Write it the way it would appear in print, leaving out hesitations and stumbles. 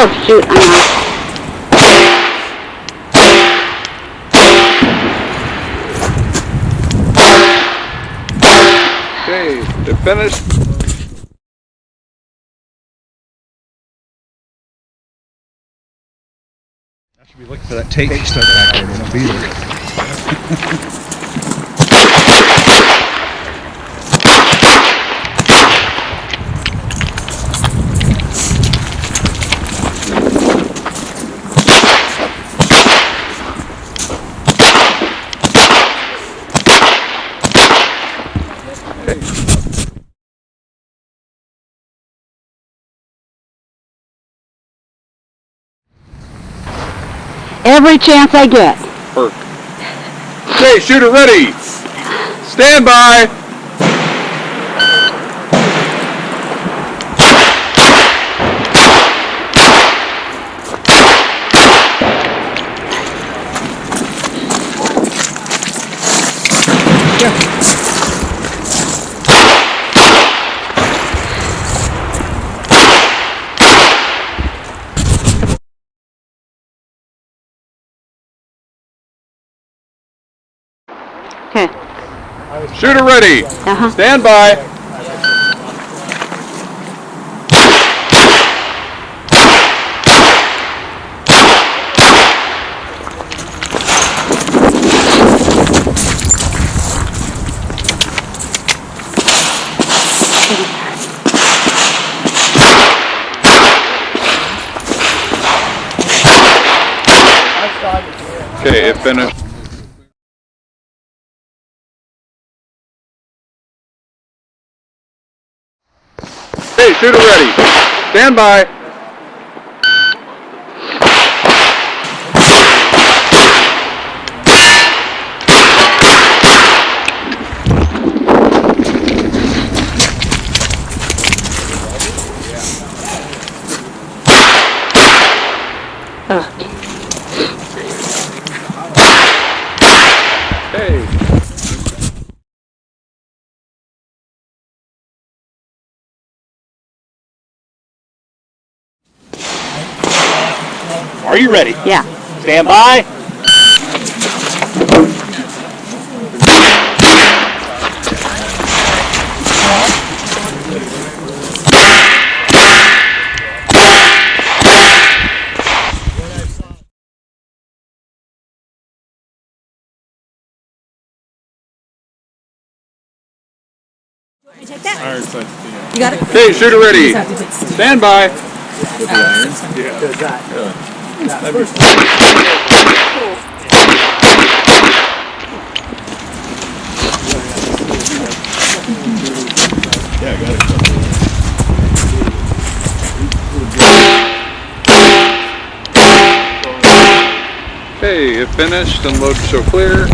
Oh, shoot, I'm off. Okay, they're finished. I should be looking for that tape stuck back there. They won't be there. Every chance I get. Perk. Okay, shooter ready. Stand by. Okay. Shooter ready. Stand by. Okay, it finished. Hey, shooter ready. Stand by. Hey. Are you ready? Yeah. Stand by. Take that. Iron sight. You got it? Okay, shooter ready. Stand by. Yeah, I got it. Okay, it finished and load to show clear.